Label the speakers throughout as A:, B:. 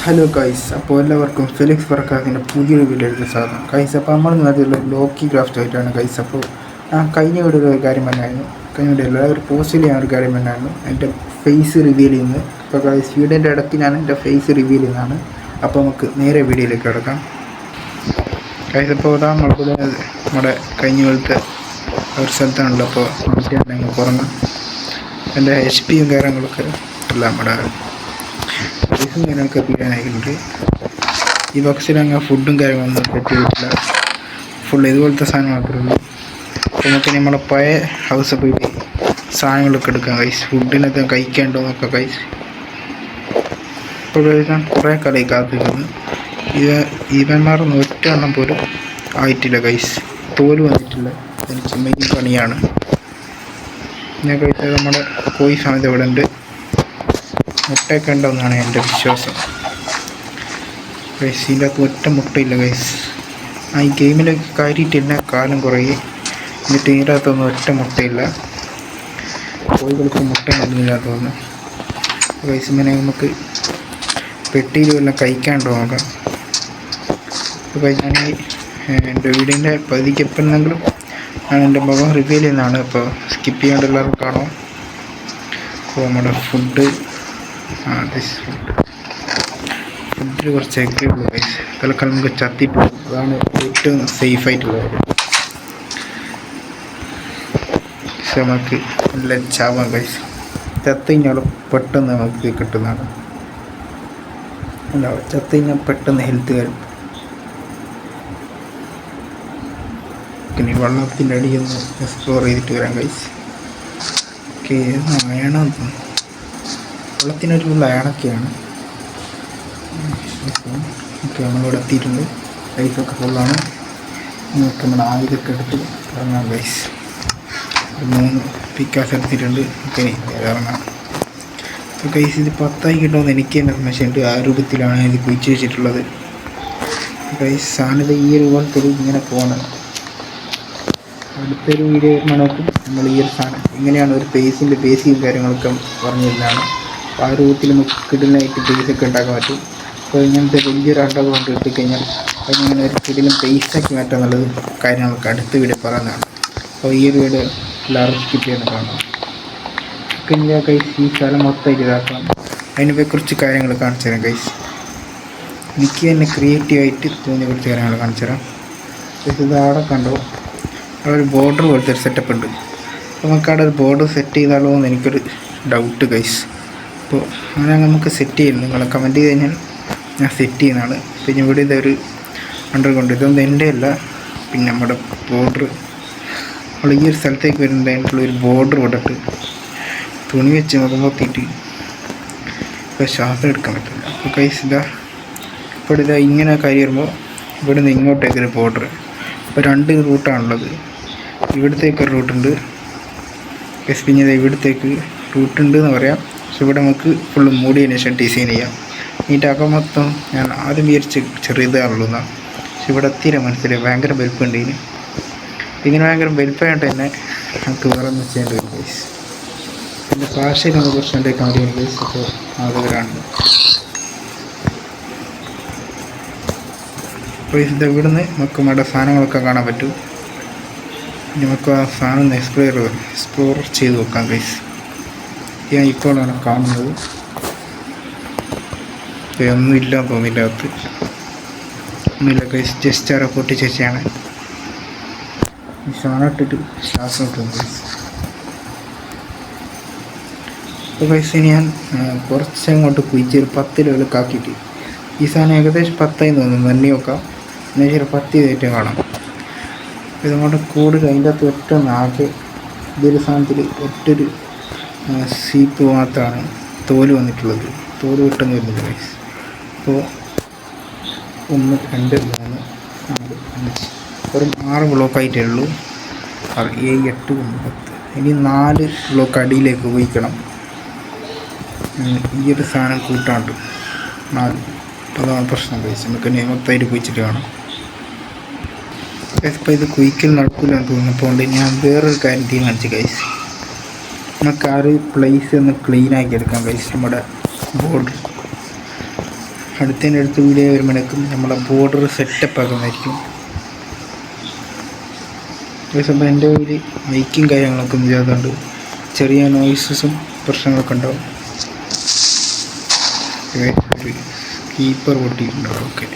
A: Hello guys, അപ്പോൾ എല്ലാവർക്കും Felix വർക്കാക്കിൻ്റെ പുതിയൊരു വീഡിയോയിലേക്ക് സ്വാഗതം. ഗൈസ്, അപ്പോൾ നമ്മൾ ഇന്നത്തെ ലോക്കി ക്രാഫ്റ്റ് ആയിട്ടാണ് ഗൈസ്. അപ്പോൾ കഴിഞ്ഞ വീഡിയോ ഒരു കാര്യം പറഞ്ഞായിരുന്നു, കഴിഞ്ഞ വീഡിയോയിൽ ഒരു പോസ്റ്റിൽ ഞാൻ ഒരു കാര്യം പറഞ്ഞായിരുന്നു, എൻ്റെ ഫേസ് റിവീൽ ചെയ്യുന്നത്. അപ്പോൾ ഗൈസ്, വീഡിയോൻ്റെ ഇടയ്ക്ക് ഞാൻ എൻ്റെ ഫേസ് റിവീൽ ചെയ്യുന്നതാണ്. അപ്പോൾ നമുക്ക് നേരെ വീഡിയോയിലേക്ക് കിടക്കാം. ഗൈസ്, അപ്പോൾ ഇതാ നമ്മുടെ കഴിഞ്ഞ പോലത്തെ ഒരു സ്ഥലത്താണല്ലോ. അപ്പോൾ നമുക്ക് പുറമെ എൻ്റെ HP കാര്യങ്ങളൊക്കെ എല്ലാം നമ്മുടെ കാര്യങ്ങളൊക്കെ പിടിക്കാനായിട്ടുണ്ട്. ഈ ബോക്സിൽ അങ്ങനെ ഫുഡും കാര്യങ്ങളൊന്നും സെറ്റ് ചെയ്തിട്ടില്ല, ഫുൾ ഇതുപോലത്തെ സാധനം മാത്രമേ ഉള്ളൂ. അപ്പോൾ നമുക്ക് നമ്മളെ പഴയ ഹൗസിൽ പോയിട്ട് സാധനങ്ങളൊക്കെ എടുക്കാം ഗൈസ്, ഫുഡിനൊക്കെ കഴിക്കേണ്ടോ എന്നൊക്കെ ഗൈസ്. ഇപ്പോൾ കഴിക്കാൻ കുറേ കളി കാത്തിരിക്കുന്നു. ഇവന്മാരൊന്നും ഒറ്റ എണ്ണം പോലും ആയിട്ടില്ല ഗൈസ്, തോല് വന്നിട്ടില്ല. എനിക്ക് മെയിൻ പണിയാണ്. ഞാൻ കഴിച്ചത് നമ്മുടെ കോഴി സാധ്യത ഇവിടെ ഉണ്ട്, മുട്ടയൊക്കെ ഉണ്ടെന്നാണ് എൻ്റെ വിശ്വാസം. ഗൈസ്, ഇതിൻ്റെ അകത്ത് ഒറ്റ മുട്ടയില്ല ഗൈസ്. ഈ ഗെയിമിലൊക്കെ കയറിയിട്ട് തന്നെ കാലം കുറയും, എന്നിട്ട് ഇതിൻ്റെ അകത്തൊന്നും ഒറ്റ മുട്ടയില്ല. കോഴികൾക്ക് മുട്ട നൽകില്ല തോന്നുന്നു ഗൈസ്. ഇങ്ങനെ നമുക്ക് പെട്ടിയിൽ വല്ലതും കഴിക്കാണ്ടോ നോക്കാം. അപ്പോൾ ഞാൻ എൻ്റെ വീടിൻ്റെ പകുതിക്ക് എപ്പോഴെന്നെങ്കിലും ഞാൻ എൻ്റെ മുഖം റിവീൽ ചെയ്യുന്നതാണ്. അപ്പോൾ സ്കിപ്പ് ചെയ്യാണ്ട് എല്ലാവർക്കും കാണാം. അപ്പോൾ നമ്മുടെ ഫുഡിൽ കുറച്ച് എഗ്ഗേ ഉള്ളൂ ഗൈസ്. തൽക്കാലം നമുക്ക് ചത്തിട്ട് അതാണ് ഏറ്റവും സേഫായിട്ടുള്ള കാര്യം. പക്ഷെ നമുക്ക് നല്ല ചാവാം ഗൈസ്. ചത്ത് കഴിഞ്ഞാൽ പെട്ടെന്ന് നമുക്ക് കിട്ടുന്നതാണ്. അല്ല, ചത്ത് കഴിഞ്ഞാൽ പെട്ടെന്ന് ഹെൽത്ത് കാര്യം. പിന്നെ വെള്ളത്തിൻ്റെ അടിയിൽ നിന്ന് എക്സ്പ്ലോർ ചെയ്തിട്ട് വരാം ഗൈസ്. ഓക്കെ, അയണമെന്ന് തോന്നുന്നു, വെള്ളത്തിനൊരു അയണൊക്കെയാണ്. ഓക്കെ, നമ്മളിവിടെ എത്തിയിട്ടുണ്ട്. ലൈഫൊക്കെ ഫുള്ളാണ്. നമുക്ക് നമ്മുടെ ആയുധമൊക്കെ എടുത്ത് ഇറങ്ങാം ഗൈസ്. ഒരു 3 പിക്കാസ് എടുത്തിട്ടുണ്ട്. ഓക്കെ, ഇറങ്ങാം. അപ്പോൾ ഗൈസ്, ഇത് 10 കിട്ടുമെന്ന് എനിക്ക് തന്നെ സംശയമുണ്ട്. ആ രൂപത്തിലാണ് ഇത് കുഴിച്ച് വെച്ചിട്ടുള്ളത് ഗൈസ്. സാധനത ഈ ഒരു രൂപത്തിൽ ഇങ്ങനെ പോകണം. അടുത്തൊരു വീഡിയോ നോക്കും നമ്മൾ ഈ ഒരു സാധനം ഇങ്ങനെയാണ് ഒരു പേസിൻ്റെ ബേസിക്കും കാര്യങ്ങളൊക്കെ പറഞ്ഞിരുന്നതാണ്. അപ്പോൾ ആ രൂപത്തിൽ നമുക്ക് കിടിലായിട്ട് പേസൊക്കെ ഉണ്ടാക്കാൻ പറ്റും. അപ്പോൾ ഇങ്ങനത്തെ വലിയൊരു അണ്ടകം കൊണ്ട് കിട്ടിക്കഴിഞ്ഞാൽ അതിങ്ങനെ ഒരു കിടിലും പേസാക്കി മാറ്റാൻ എന്നുള്ളത് കാര്യങ്ങളൊക്കെ അടുത്ത വീഡിയോ പറയുന്നതാണ്. അപ്പോൾ ഈ ഒരു വീഡിയോ എല്ലാവരും സ്കിപ്പ് ചെയ്യുന്ന കാണാം. പിന്നെ ഗൈസ്, ഈ സ്ഥലം മൊത്തമായിട്ട് ഇതാക്കണം. അതിനെ കുറച്ച് കാര്യങ്ങൾ കാണിച്ചു തരാം ഗൈസ്. എനിക്ക് തന്നെ ക്രിയേറ്റീവായിട്ട് തോന്നിയ കുറച്ച് കാര്യങ്ങൾ കാണിച്ചു തരാം. ഇത് അവിടെ കണ്ടോ, അവിടെ ഒരു ബോർഡർ പോലത്തെ ഒരു സെറ്റപ്പ് ഉണ്ട്. അപ്പോൾ നമുക്ക് അവിടെ ഒരു ബോർഡർ സെറ്റ് ചെയ്താലോ എന്ന് എനിക്കൊരു ഡൗട്ട് ഗൈസ്. അപ്പോൾ അങ്ങനെ നമുക്ക് സെറ്റ് ചെയ്യുന്നു. നിങ്ങൾ കമൻറ്റ് ചെയ്ത് കഴിഞ്ഞാൽ ഞാൻ സെറ്റ് ചെയ്യുന്നതാണ്. പിന്നെ ഇവിടെ ഇതൊരു അണ്ടർഗ്രൗണ്ട്, ഇതൊന്നും എൻ്റെ അല്ല. പിന്നെ നമ്മുടെ ബോർഡർ നമ്മൾ ഈ ഒരു സ്ഥലത്തേക്ക് വരുന്നത് അതിനുള്ള ഒരു ബോർഡർ ഇവിടെട്ട് തുണി വെച്ച് മുഖമൊത്തിയിട്ട് ഇപ്പോൾ ശ്വാസം എടുക്കാൻ പറ്റില്ല. അപ്പോൾ ഗൈസ്, ഇപ്പോൾ ഇതാ ഇങ്ങനെ കയറി വരുമ്പോൾ ഇവിടെ നിന്ന് ഇങ്ങോട്ടേക്കൊരു ബോർഡർ. ഇപ്പോൾ 2 റൂട്ടാണുള്ളത്. ഇവിടത്തേക്കൊരു റൂട്ടുണ്ട് ഗൈസ്, പിന്നെ ഇവിടത്തേക്ക് റൂട്ടുണ്ട് എന്ന് പറയാം. പക്ഷെ ഇവിടെ നമുക്ക് ഫുള്ള് മൂടിയതിന് ശേഷം ഡിസൈൻ ചെയ്യാം. ഇതിൻ്റെ അകം മൊത്തം ഞാൻ ആദ്യം വിചാരിച്ച് ചെറിയതാണുള്ളൂ എന്നാണ്. പക്ഷെ ഇവിടെ തീരെ മനസ്സിലായി ഭയങ്കര വലുപ്പമുണ്ട് ഇതിന്. ഇങ്ങനെ ഭയങ്കര വലുപ്പമായിട്ട് തന്നെ നമുക്ക് വേറെ ഒന്നും ചെയ്യേണ്ടി വരും ഗൈസ്. എൻ്റെ ഭാഷയിൽ നമുക്ക് കുറച്ച് ഉണ്ടാക്കാൻ വേണ്ടി ഗൈസ്. അപ്പോൾ അതവരാണ്. അപ്പോൾ ഇത് ഇവിടുന്ന് നമുക്ക് നമ്മുടെ സാധനങ്ങളൊക്കെ കാണാൻ പറ്റും. നമുക്ക് ആ സാധനം എക്സ്പ്ലോർ ചെയ്ത് നോക്കാം ഗൈസ്. ഞാൻ ഇപ്പോഴാണ് കാണുന്നത്. ഒന്നുമില്ലാന്ന് തോന്നില്ല, അകത്ത് ഒന്നുമില്ല ഗൈസ്. ജസ്റ്റ് ആ പൊട്ടിച്ച് വെച്ചാണ് ഈ സാധനം ഇട്ടിട്ട് ശ്വാസം കിട്ടും ഗൈസ്. അപ്പോൾ ഗൈസ്, ഞാൻ കുറച്ചങ്ങോട്ട് കുഴിച്ചൊരു 10 ലെവലൊക്കെ ആക്കിയിട്ട് ഈ സാധനം ഏകദേശം 10 തോന്നുന്നു. തന്നെ നോക്കാം, എന്നുവെച്ചാൽ 10 ചെയ്തിട്ട് കാണാം. ഇതുകൊണ്ട് കൂടുതൽ അതിൻ്റെ അകത്ത് ഒറ്റ ആകെ ഇതൊരു സാധനത്തിൽ ഒറ്റൊരു സീപ്പ് മാത്രമാണ് തോല് വന്നിട്ടുള്ളത്. തോല് കിട്ടുന്ന വരുന്നില്ല ഗൈസ്. അപ്പോൾ 1 2 3 4 5 വെറും 6 ബ്ലോക്കായിട്ടേ ഉള്ളൂ. 7 8 9 10. ഇനി 4 ബ്ലോക്ക് അടിയിലേക്ക് ഉപയോഗിക്കണം. ഈ ഒരു സാധനം കൂട്ടാണ്ട് 4. അതാണ് പ്രശ്നം ഗൈസ്. നമുക്ക് ഇനി മൊത്തമായിട്ട് കുഴിച്ചിട്ട് കാണാം. ഇപ്പോൾ ഇത് കുഴിക്കൽ നടക്കില്ലെന്ന് തോന്നുന്നപ്പോൾ ഞാൻ വേറൊരു കാര്യം തീരുമാനിച്ചു ഗൈസ്. നമുക്ക് ആ ഒരു പ്ലേസ് ഒന്ന് ക്ലീൻ ആക്കി എടുക്കാം ഗൈസ്. നമ്മുടെ ബോർഡർ അടുത്ത വീഡിയോ വരുമ്പോഴേക്കും നമ്മളെ ബോർഡർ സെറ്റപ്പ് ആക്കുന്നതായിരിക്കും. അതേസമയം എൻ്റെ ഒരു മൈക്കും കാര്യങ്ങളൊക്കെ ചെയ്യാതുകൊണ്ട് ചെറിയ നോയ്സസും പ്രശ്നങ്ങളൊക്കെ ഉണ്ടാവും. ഒരു കീപ്പർ പൊട്ടിയിട്ടുണ്ടാവും. ഓക്കെ,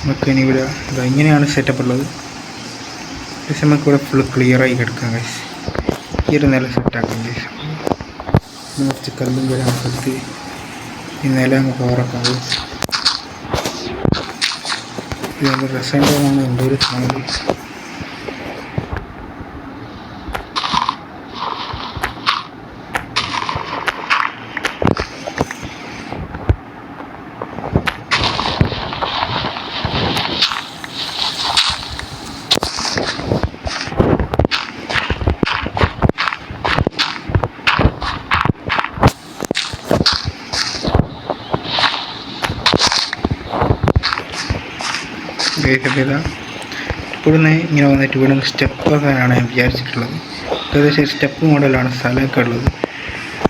A: നമുക്കിനി ഇവിടെ ഇങ്ങനെയാണ് സെറ്റപ്പ് ഉള്ളത്. പക്ഷെ നമുക്കിവിടെ ഫുൾ ക്ലിയറായി കിടക്കാം ഗൈസ്. ഈ ഒരു നില സെറ്റാക്കാം ഗൈസ്. കുറച്ച് കല്ലും കാര്യങ്ങളൊക്കെ ഈ നില അങ്ങ് പവറാക്കാം ഗൈസ്. ഇതിൻ്റെ രസമുണ്ടാകുന്നതാണ് എൻ്റെ ഒരു തോന്നൽ. ഇവിടുന്ന് ഇങ്ങനെ വന്നിട്ട് ഇവിടുന്ന് സ്റ്റെപ്പ് ആക്കാനാണ് ഞാൻ വിചാരിച്ചിട്ടുള്ളത്. ഏകദേശം സ്റ്റെപ്പ് മോഡലാണ് സ്ഥലമൊക്കെ ഉള്ളത്.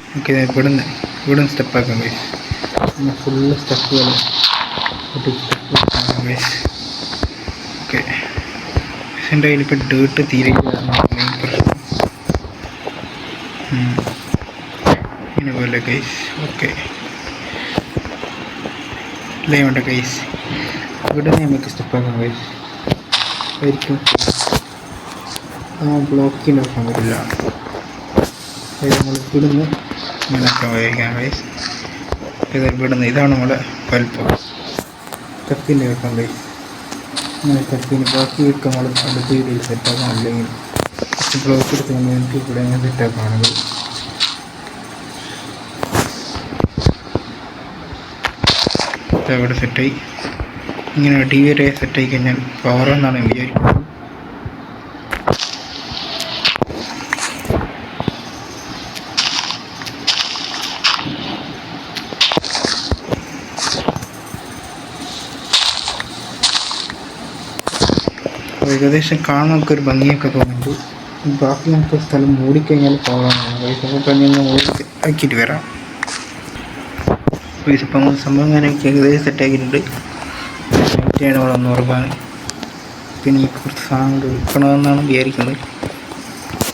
A: നമുക്ക് ഇവിടുന്ന് സ്റ്റെപ്പ് ആക്കാം ഗൈസ്. പിന്നെ ഫുള്ള് സ്റ്റെപ്പുകൾ ഓക്കെ. എൻ്റെ കയ്യിലിപ്പോൾ ഡേർട്ട് തീരെ മെയിൻ പ്രശ്നം ഇങ്ങനെ പോലെ ഗൈസ്. ഓക്കെ, അല്ലേ വേണ്ട ഗൈസ്. ഇവിടെ നമുക്ക് സ്റ്റെപ്പാക്കാൻ ഗൈസ് ആയിരിക്കും. ബ്ലോക്കിൻ്റെ വെക്കാൻ പറ്റില്ല. നമ്മൾ ഇവിടുന്ന് ഇങ്ങനെ ആക്കാൻ ഗൈസ്. ഇവിടുന്ന് ഇതാണ് നമ്മുടെ വലുപ്പം. സ്റ്റെപ്പിൻ്റെ വെക്കാൻ ഗൈസ്. ഇങ്ങനെ സ്റ്റെപ്പിന് ബാക്കി വെക്കാൻ നമ്മൾ അടുത്ത രീതിയിൽ സെറ്റാക്കാൻ. അല്ലെങ്കിൽ ബ്ലോക്ക് എടുത്ത് നമുക്ക് ഇവിടെ ഇങ്ങനെ സെറ്റാക്കുകയാണെങ്കിൽ ഇവിടെ സെറ്റായി. ഇങ്ങനെ അടി വരെ സെറ്റായി കഴിഞ്ഞാൽ പവറെന്നാണ് വിചാരിക്കുന്നത്. ഏകദേശം കാണാനൊക്കെ ഒരു ഭംഗിയൊക്കെ തോന്നുന്നുണ്ട്. ബാക്കി നമുക്ക് സ്ഥലം മൂടിക്കഴിഞ്ഞാൽ പവറാണ്. അപ്പോൾ മൂടി ആക്കിയിട്ട് വരാം. ഇപ്പം സംഭവം ഞാനൊക്കെ ഏകദേശം സെറ്റാക്കിയിട്ടുണ്ട്. നൈറ്റാണ് ഇവിടെ ഒന്ന് ഉറപ്പാണ്. പിന്നെ എനിക്ക് കുറച്ച് സാധനം എടുക്കണമെന്നാണ് വിചാരിക്കുന്നത്.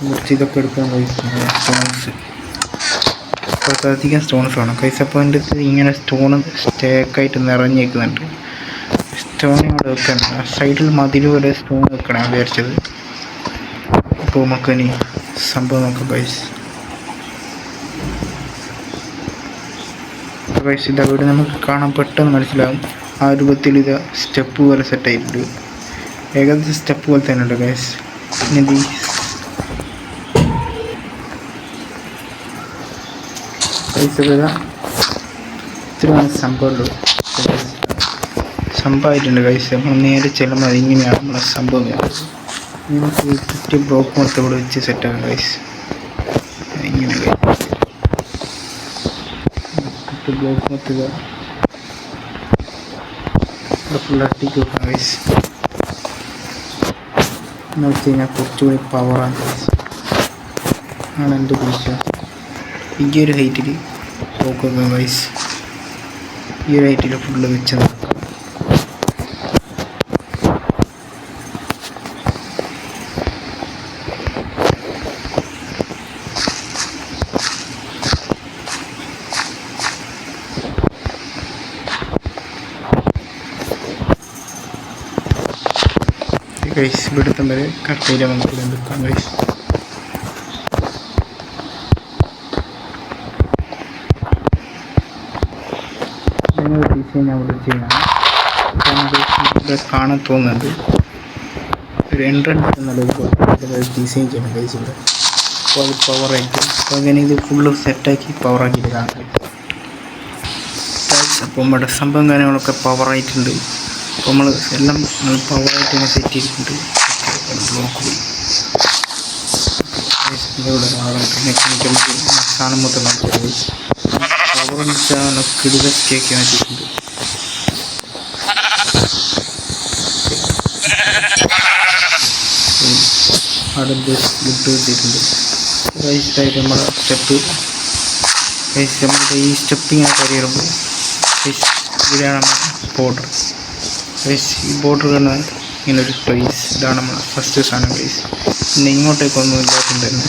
A: കുറച്ച് ഇതൊക്കെ എടുക്കാൻ കഴിയുന്നത് സ്റ്റോൺസ്. കുറച്ചധികം സ്റ്റോൺസ് വേണം കൈസ്. അപ്പോൾ എൻ്റെ അടുത്ത് ഇങ്ങനെ സ്റ്റോൺ സ്റ്റേക്കായിട്ട് നിറഞ്ഞേക്കുന്നുണ്ട്. സ്റ്റോൺ ഇവിടെ വെക്കണം. ആ സൈഡിൽ മതിൽ പോലെ സ്റ്റോൺ വെക്കണം വിചാരിച്ചത്. അപ്പോൾ നമുക്കിനി സംഭവം നോക്കാം ഗൈസ്. ഗൈസ് ഇത് അവിടെ നമുക്ക് കാണാൻ പെട്ടെന്ന് മനസ്സിലാകും. ആ രൂപത്തിൽ ഇത് സ്റ്റെപ്പ് പോലെ സെറ്റായിട്ടുണ്ട്. ഏകദേശം സ്റ്റെപ്പ് പോലെ തന്നെ ഉണ്ട് ഗൈസ്. ഇനി ഇത്രയാണ് സംഭവമുള്ളൂ. സംഭവമായിട്ടുണ്ട് ഗൈസ്. നമ്മൾ നേരെ ചെല്ലുമ്പോൾ അതിങ്ങനെയാണ് നമ്മളെ സംഭവം. നമുക്ക് ചുറ്റും ബ്ലോക്ക് മൊത്തം ഇവിടെ വെച്ച് സെറ്റാണ് ഗൈസ്. ഇങ്ങനെ ബ്ലോക്ക് മൊത്തം ഫുള്ളാക്കിയിട്ട് വെക്കാം ഗൈസ്. എന്ന് വെച്ച് കഴിഞ്ഞാൽ കുറച്ചുകൂടി പവറാണ് ഗൈസ് ആണ് എൻ്റെ വിശ്വാസം. ഈ ഒരു ഹൈറ്റിൽ നോക്കുക ഗൈസ്. ഈ ഒരു ഹൈറ്റിൽ ഫുള്ള് വെച്ച് നോക്കാം. ഗൈസ് ഇവിടുത്തെ വരെ കറക്റ്റായിട്ട് നമുക്ക് എടുക്കാം ഗൈസ്. ഡിസൈൻ അവിടെ ചെയ്യണം. ഇവിടെ കാണാൻ തോന്നുന്നുണ്ട് ഒരു എൻട്രൻസ് എന്നുള്ളത് ഡിസൈൻ ചെയ്യണം ഗൈസ്. ഇവിടെ അപ്പോൾ അത് പവറായിട്ട് അപ്പോൾ അങ്ങനെ ഇത് ഫുള്ള് സെറ്റാക്കി പവറാക്കിയിട്ട് കാണാം ഗൈസ്. അപ്പോൾ നമ്മുടെ സംഭവം കാര്യങ്ങളൊക്കെ പവറായിട്ടുണ്ട്. അപ്പോൾ നമ്മൾ എല്ലാം പവറായിട്ട് തന്നെ സെറ്റ് ചെയ്തിട്ടുണ്ട്. ബ്ലോക്ക് പോയി ഇവിടെ സാധനം മൊത്തം കാണിച്ചത് പവർ വെച്ചാൽ കിടുക സ്റ്റേക്ക് വെച്ചിട്ടുണ്ട്. അവിടെ ലിഫ്റ്റ് കിട്ടിയിട്ടുണ്ട്. റൈറ്റായിട്ട് നമ്മുടെ സ്റ്റെപ്പ് നമ്മുടെ ഈ സ്റ്റെപ്പ് ഇങ്ങനെ കയറിയിടുമ്പോൾ ഇതാണ് നമ്മുടെ ബോർഡർ. ഈ ബോർഡർ തന്നെ ഇങ്ങനെ ഒരു പ്ലേസ്. ഇതാണ് നമ്മുടെ ഫസ്റ്റ് സാധനം ഗൈസ്. പിന്നെ ഇങ്ങോട്ടേക്കൊന്നും ഇല്ലാത്തതുകൊണ്ട് തന്നെ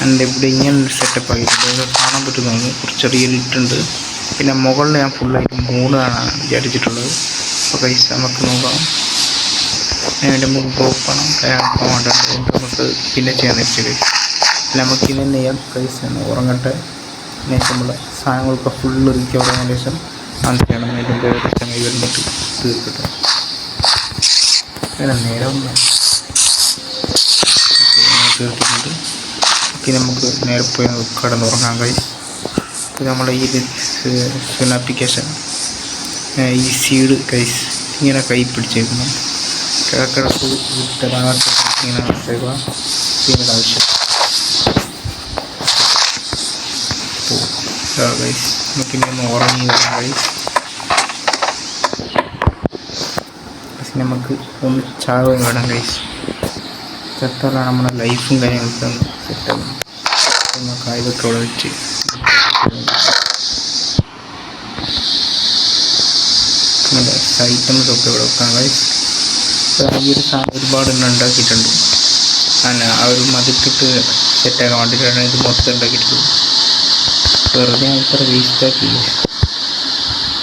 A: എൻ്റെ ഇവിടെ ഇങ്ങനെ ഒരു സെറ്റപ്പ് ആക്കിയിട്ടുണ്ട്. അത് കാണാൻ പറ്റുന്നതാണ്. കുറച്ച് ചെറിയൊരു ഇട്ടുണ്ട്. പിന്നെ മുകളിൽ ഞാൻ ഫുള്ളായിട്ട് മൂടാനാണ് വിചാരിച്ചിട്ടുള്ളത്. അപ്പോൾ ഗൈസ് നമുക്ക് നോക്കാം. അതിൻ്റെ മുമ്പ് പോകണം വേണ്ടതുകൊണ്ട് നമുക്ക് പിന്നെ ചെയ്യാൻ വെച്ചത്. നമുക്ക് ഇനി ചെയ്യാം ഗൈസ്. ഉറങ്ങട്ടെ. പിന്നെ നമ്മുടെ സാധനങ്ങളൊക്കെ ഫുള്ള് റിക്കവർ ആയതിനു ശേഷം അന്തിയാണ് അതിൻ്റെ ചങ്ങി വരുന്നിട്ട് തീർക്കട്ടെ. അങ്ങനെ നേരം തീർത്തിട്ടുണ്ട്. പിന്നെ നമുക്ക് നേരെ പോയി കിടന്നുറങ്ങാൻ കഴിയും. അപ്പോൾ നമ്മളെ ഈ ആപ്ലിക്കേഷൻ ഈ സീഡ് കൈസ് ഇങ്ങനെ കൈ പിടിച്ചേക്കണം. കിടക്കിടക്ക് ഇങ്ങനെ ചെയ്യുക ചെയ്യുന്നത് ആവശ്യം. ഗൈസ് നമുക്കിനി ഒന്ന് ഉറങ്ങി വരാം ഗൈസ്. നമുക്ക് ഒന്ന് ചാവുകയും വേണം ഗൈസ്. ചത്താലാണ് നമ്മുടെ ലൈഫും കാര്യങ്ങളൊക്കെ ഒന്ന് സെറ്റാകും. നമുക്ക് ഇതൊക്കെ ഇവിടെ വെച്ച് ഐറ്റംസൊക്കെ ഇവിടെ വെക്കാം ഗൈസ്. ഈ ഒരു സാധനം ഒരുപാട് എണ്ണം ഉണ്ടാക്കിയിട്ടുണ്ട്. ആ ഒരു മതിപ്പിട്ട് സെറ്റാക്കാൻ വേണ്ടിയിട്ടാണ് ഇത് മൊത്തം ഉണ്ടാക്കിയിട്ടുള്ളത്. വെറുതെ ഇത്ര വേസ്റ്റാക്കി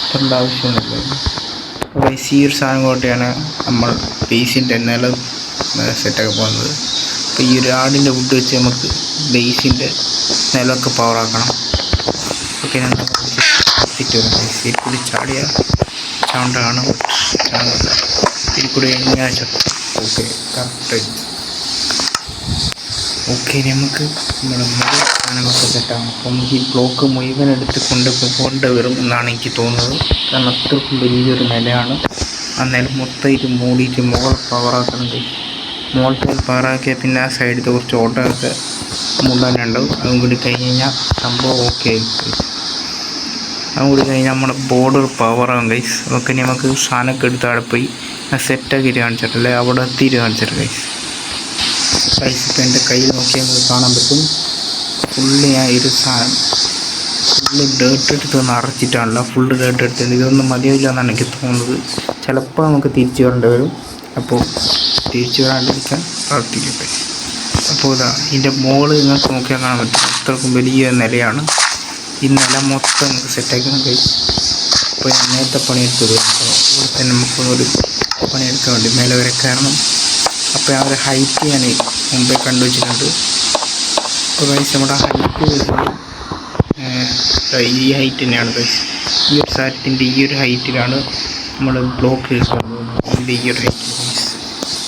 A: ഇത്രേണ്ട ആവശ്യമൊന്നുമില്ല. ഗൈസ് ഈ ഒരു സാധനം കൊണ്ടാണ് നമ്മൾ ബേസിൻ്റെ നിലം സെറ്റാക്കാൻ പോകുന്നത്. അപ്പോൾ ഈ ഒരു ആടിൻ്റെ വുഡ് വെച്ച് നമുക്ക് ബേസിൻ്റെ നിലമൊക്കെ പവറാക്കണം. ഓക്കെ സിറ്റ് വരും. സീറ്റിൽ ചാടിയ ചാണ്ടാണ് ഇതിൽ കൂടെ എങ്ങനെ ഓക്കെ കറക്റ്റ്. ഓക്കെ നമുക്ക് നമ്മുടെ മുകൾ സാധനങ്ങളൊക്കെ സെറ്റാണ്. അപ്പോൾ നമുക്ക് ഈ ബ്ലോക്ക് മുഴുവൻ എടുത്ത് കൊണ്ടുപോകേണ്ടി വരും എന്നാണ് എനിക്ക് തോന്നുന്നത്. കാരണം അത്രയ്ക്കും വലിയൊരു നിലയാണ്. ആ നില മൊത്തമായിട്ട് മൂടിയിട്ട് മുകൾ പവറാക്കുന്നുണ്ട്. മുകൾ സൈഡ് പവറാക്കിയാൽ പിന്നെ ആ സൈഡിൽ കുറച്ച് ഓട്ടമൊക്കെ മുണ്ടാനുണ്ടാവും. അതും കൂടി കഴിഞ്ഞ് കഴിഞ്ഞാൽ സംഭവം ഓക്കെ ആയിരിക്കും. അതും കൂടി കഴിഞ്ഞാൽ നമ്മുടെ ബോർഡർ പവറാകും ഗൈസ്. അതൊക്കെ നമുക്ക് സാധനമൊക്കെ എടുത്ത് അവിടെ പോയി സെറ്റാക്കിയിട്ട് കാണിച്ചിട്ടല്ലേ അവിടെ എത്തിയിട്ട് കാണിച്ചിട്ട് ഗൈസ്. ഗൈസ് ഇപ്പോൾ എൻ്റെ കയ്യിൽ നോക്കിയാൽ നമുക്ക് കാണാൻ പറ്റും. ഫുള്ള് ഞാൻ ഒരു സാധനം ഫുള്ള് ഡേർട്ട് എടുത്ത് നിറച്ചിട്ടാണല്ലോ. ഫുള്ള് ഡേർട്ട് എടുത്തിട്ടുണ്ട്. ഇതൊന്നും മതിയാവില്ല എന്നാണ് എനിക്ക് തോന്നുന്നത്. ചിലപ്പോൾ നമുക്ക് തിരിച്ചു വരേണ്ടി വരും. അപ്പോൾ തിരിച്ചു വരാണ്ടിരിക്കാൻ പ്രാർത്ഥിക്കട്ടെ. അപ്പോൾ ഇതാ ഇതിൻ്റെ മുകളിൽ നിങ്ങൾക്ക് നോക്കിയാൽ കാണാൻ പറ്റും. അത്രക്കും വലിയ നിലയാണ്. ഈ നില മൊത്തം നമുക്ക് സെറ്റാക്കണം കഴിയും. അപ്പോൾ ഞാൻ നേരത്തെ പണിയെടുത്തത് ഇവിടെ തന്നെ നമുക്കൊരു പണിയെടുക്കാൻ വേണ്ടി മേലെ വരെ കയറണം. അപ്പോൾ ആ ഒരു ഹൈറ്റ് ഞാൻ മുമ്പേ കണ്ടുവച്ചിട്ടുണ്ട്. അപ്പോൾ കഴിച്ച് നമ്മുടെ ഹൈറ്റ് വരുന്നത് ഈ ഹൈറ്റ് തന്നെയാണ് കഴിച്ച്. ഈ ഒരു സാറ്റിൻ്റെ ഈ ഒരു ഹൈറ്റിലാണ് നമ്മൾ ബ്ലോക്ക് വെക്കുന്നത്. ഇതിൻ്റെ ഈ ഒരു ഹൈറ്റ് കഴിച്ച്.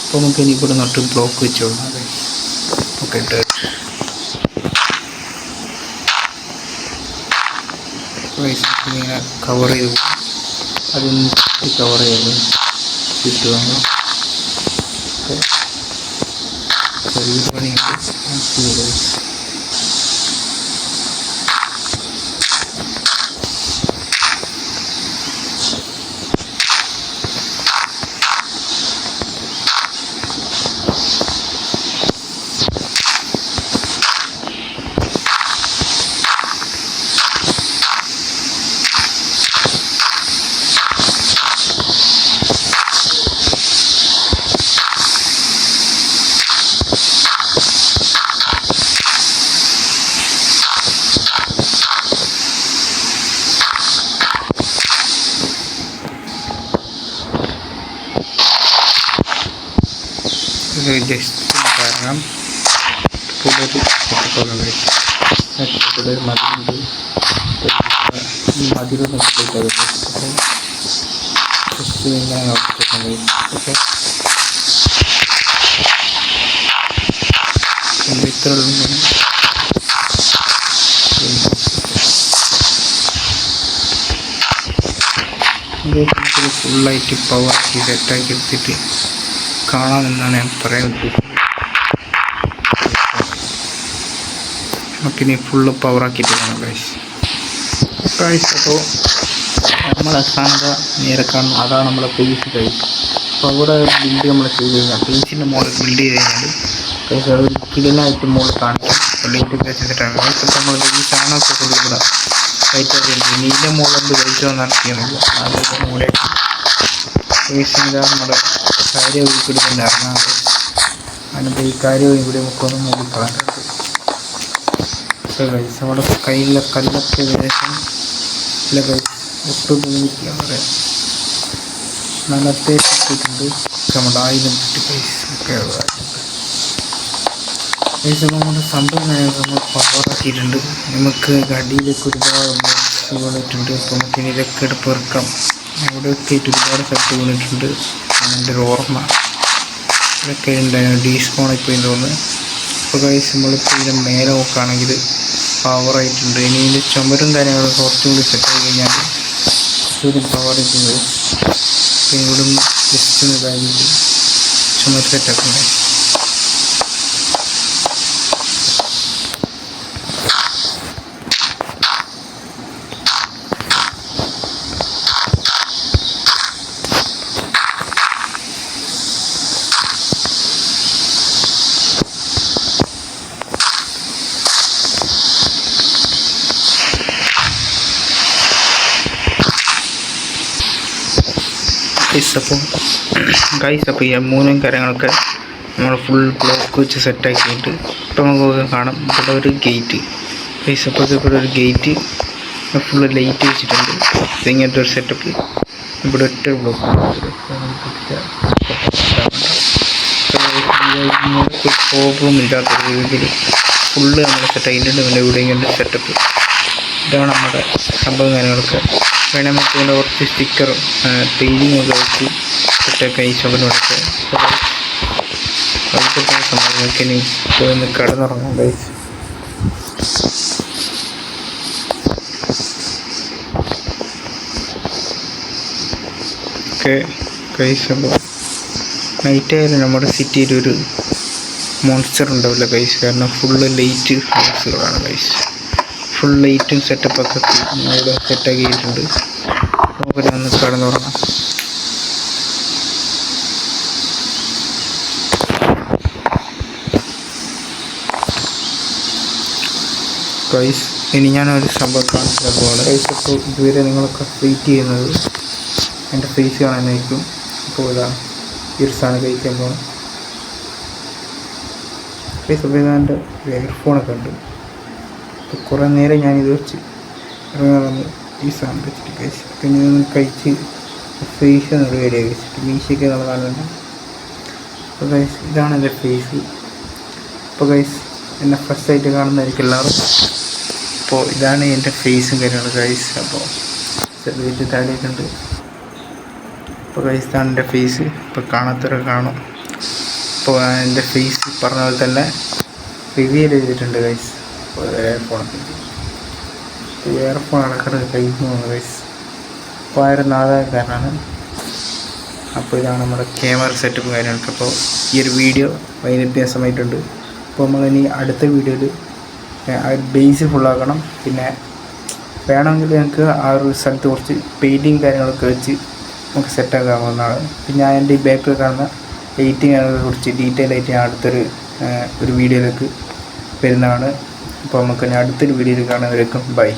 A: അപ്പോൾ നമുക്ക് ഇനി ഇവിടെ നട്ട് ബ്ലോക്ക് വെച്ചോളാം കഴിച്ച്. ഓക്കെ ഇങ്ങനെ കവർ ചെയ്തു. അതൊന്ന് കവർ ചെയ്ത് ചുറ്റുക. ചെറിയ പണിയുണ്ട്. ജസ്റ്റ് കാരണം മതിലുണ്ട്. ഈ മതിലൊന്നും അപ്പോൾ ജസ്റ്റ് ഇങ്ങനെ നോക്കിയിട്ടുണ്ട്. ഓക്കെ ഇത്ര ഫുള്ളായിട്ട് പവറാക്കി സെറ്റാക്കി എടുത്തിട്ട് കാണാമെന്നാണ് ഞാൻ പറയാൻ ഉദ്ദേശിച്ചത്. നമുക്കിനി ഫുള്ള് പവറാക്കിയിട്ട് കാണാം ഗൈസ്. അപ്പോൾ നമ്മളെ സ്ഥാനത നേരെ കാണും. അതാണ് നമ്മളെ പേസ് ഗൈസ്. അപ്പോൾ അവിടെ ബിൽഡ് നമ്മൾ ചെയ്ത് കഴിഞ്ഞാൽ പേസിൻ്റെ മുകളിൽ ബിൽഡ് ചെയ്ത് കഴിഞ്ഞാൽ ഗൈസ് അത് കിടലായിട്ട് മുകളിൽ കാണിക്കും. ലൈറ്റ് വെച്ചിട്ടാണ് ഗൈസ്. അപ്പോൾ നമ്മൾ ഈ സാധനമൊക്കെ കൊണ്ടിവിടെ ലൈറ്റ് ഉണ്ട്. നീല മുകളിൽ ലൈറ്റ് നടത്തിയൊന്നുമില്ല. അതിൻ്റെ മൂടെ നമ്മുടെ കാര്യം ഉൾപ്പെടുത്തുന്ന ഇറങ്ങാതെ അതിൻ്റെ ഈ കാര്യം ഇവിടെ നമുക്കൊന്ന് മൂടിക്കളഞ്ഞിട്ടുണ്ട്. നമ്മുടെ കയ്യിലെ കല്ലൊക്കെ ഏകദേശം ഇല്ല ഒട്ടും തോന്നിക്കാൻ പറയാം. നല്ല അത്യാവശ്യം ഇട്ടിട്ടുണ്ട്. നമ്മുടെ ആയുധം ഒക്കെ നമ്മുടെ സംഭവം നമ്മൾ പവറാക്കിയിട്ടുണ്ട്. നമുക്ക് അടിയിലേക്ക് ഒരുപാട് ബോക്സ് വീണിട്ടുണ്ട്. അപ്പോൾ നമുക്ക് ഇനി ഇതൊക്കെ എടുപ്പ് ഇറക്കാം. അവിടെയൊക്കെ ആയിട്ട് ഒരുപാട് സ്ഥലത്ത് വീണിട്ടുണ്ട്. എൻ്റെ ഒരു ഓർമ്മ ഇതൊക്കെ ഉണ്ടായിരുന്നു. ഡീസ്പോണായിപ്പോയി തോന്നുന്നു. അപ്പോൾ ഗൈസ് നമ്മളിപ്പോൾ ഇതിൻ്റെ മേലെ നോക്കുകയാണെങ്കിൽ പവറായിട്ടുണ്ട്. ഇനി ഇതിൻ്റെ ചുമരും കാര്യങ്ങളൊക്കെ കുറച്ചും കൂടി സെറ്റായി കഴിഞ്ഞാൽ കുറച്ചുകൂടി പവറായിട്ടുണ്ട്. പിന്നെ ഇവിടെ നിന്ന് ജസ്റ്റ് ഒന്ന് ഇതായിട്ട് ചുമര് സെറ്റാക്കണ്ടേ. അപ്പോൾ ഈ മൂന്നും കാര്യങ്ങളൊക്കെ നമ്മൾ ഫുൾ ബ്ലോക്ക് വെച്ച് സെറ്റാക്കിയിട്ട് ഇപ്പോൾ നമുക്ക് കാണാം ഇവിടെ ഒരു ഗേറ്റ്. അപ്പോൾ ഇവിടെ ഒരു ഗേറ്റ് ഫുള്ള് ലൈറ്റ് വെച്ചിട്ടുണ്ട്. ഇങ്ങനത്തെ ഒരു സെറ്റപ്പ്. ഇവിടെ ഒറ്റ ബ്ലോക്ക് പ്രോബ്ലം ഇല്ലാത്ത രീതിയിൽ ഫുള്ള് നമ്മൾ സെറ്റാക്കിയിട്ടുണ്ട്. പിന്നെ ഇവിടെ ഇങ്ങനത്തെ സെറ്റപ്പ്. ഇതാണ് നമ്മുടെ സംഭവം കാര്യങ്ങളൊക്കെ. വേണമെങ്കിൽ നമുക്ക് ഇതിൻ്റെ കുറച്ച് സ്റ്റിക്കറും പെയിൻറ്റിങ്ങും ഒക്കെ വെച്ച് സെറ്റൊക്കെ ഈ ചുവരിനോടൊക്കെ അതൊക്കെ സംഭവങ്ങൾക്ക് ഇനി പോയി കിടന്നുറങ്ങാം ഗൈസ്. ഓക്കെ ഗൈസ്, അപ്പോൾ നൈറ്റ് ആയാലും നമ്മുടെ സിറ്റിയിലൊരു മോൺസ്റ്റർ ഉണ്ടാവില്ല ഗൈസ്. കാരണം ഫുള്ള് ലൈറ്റ് ഹൗസുകളാണ് ഗൈസ്. ഫുൾ ലൈറ്റും സെറ്റപ്പൊക്കെ ഇവിടെ സെറ്റാക്കിയിട്ടുണ്ട്. നമുക്ക് ഒന്ന് കിടന്നുറങ്ങാം. ഗൈസ് ഇനി ഞാനൊരു സംഭവം കാണിക്കാൻ പോവാണ് ഗൈസ്. അപ്പോൾ ഇതുവരെ നിങ്ങളൊക്കെ വെയിറ്റ് ചെയ്യുന്നത് എൻ്റെ ഫേസ് കാണാനായിരിക്കും. അപ്പോൾ ഇതാ ഈ ഒരു സാധനം കഴിക്കാൻ പോകണം ഗൈസ്. അപ്പോൾ ഇതാ എൻ്റെ ഇയർഫോണൊക്കെ ഉണ്ട്. അപ്പോൾ കുറേ നേരം ഞാനിത് വെച്ച് ഇറങ്ങാമെന്ന് ഈ സാധനം വെച്ചിട്ട് കഴിച്ച് പിന്നെ ഒന്ന് കഴിച്ച് ഫേസ് ഒന്ന് റെഡിയായി വെച്ചിട്ട് മീശയൊക്കെ നമ്മൾ കാണുന്നുണ്ട്. അപ്പോൾ ഗൈസ് ഇതാണ് എൻ്റെ ഫേസ്. അപ്പോൾ ഗൈസ് എന്നെ ഫസ്റ്റായിട്ട് കാണുന്നതായിരിക്കും എല്ലാവരും. അപ്പോൾ ഇതാണ് എൻ്റെ ഫേസും കാര്യങ്ങളും ഗൈസ്. അപ്പോൾ ചെറുതായിട്ട് താടിയൊക്കെ ഉണ്ട്. അപ്പോൾ ഗൈസ് ഇതാണ് എൻ്റെ ഫേസ്. ഇപ്പോൾ കാണാത്തവരൊക്കെ കാണും. അപ്പോൾ എൻ്റെ ഫേസ് പറഞ്ഞ പോലെ തന്നെ റിവീൽ ചെയ്തിട്ടുണ്ട് ഗൈസ്. അപ്പോൾ എയർഫോണൊക്കെ എയർഫോൺ അടക്കം കഴിഞ്ഞു പോകുന്നു ഗൈസ്. അപ്പോൾ ആയിരം നാദായക്കാരനാണ്. അപ്പോൾ ഇതാണ് നമ്മുടെ ക്യാമറ സെറ്റപ്പ് കാര്യങ്ങളൊക്കെ. അപ്പോൾ ഈ ഒരു വീഡിയോ വൈകിട്ട് സമയത്തുണ്ട്. അപ്പോൾ നമ്മളിനി അടുത്ത വീഡിയോയിൽ ആ ഒരു ബേസ് ഫുള്ളാക്കണം. പിന്നെ വേണമെങ്കിൽ ഞങ്ങൾക്ക് ആ ഒരു സ്ഥലത്ത് കുറച്ച് പെയിൻറ്റിങ് കാര്യങ്ങളൊക്കെ വെച്ച് നമുക്ക് സെറ്റാക്കാവുന്നതാണ്. പിന്നെ ഞാൻ എൻ്റെ ഈ ബാക്കിൽ കാണുന്ന പെയിൻറ്റിങ് കുറിച്ച് ഡീറ്റെയിൽ ആയിട്ട് ഞാൻ അടുത്തൊരു വീഡിയോയിലേക്ക് വരുന്നതാണ്. അപ്പോൾ നമുക്ക് അടുത്തൊരു വീഡിയോയിൽ കാണുന്നവരേക്കും ബൈ.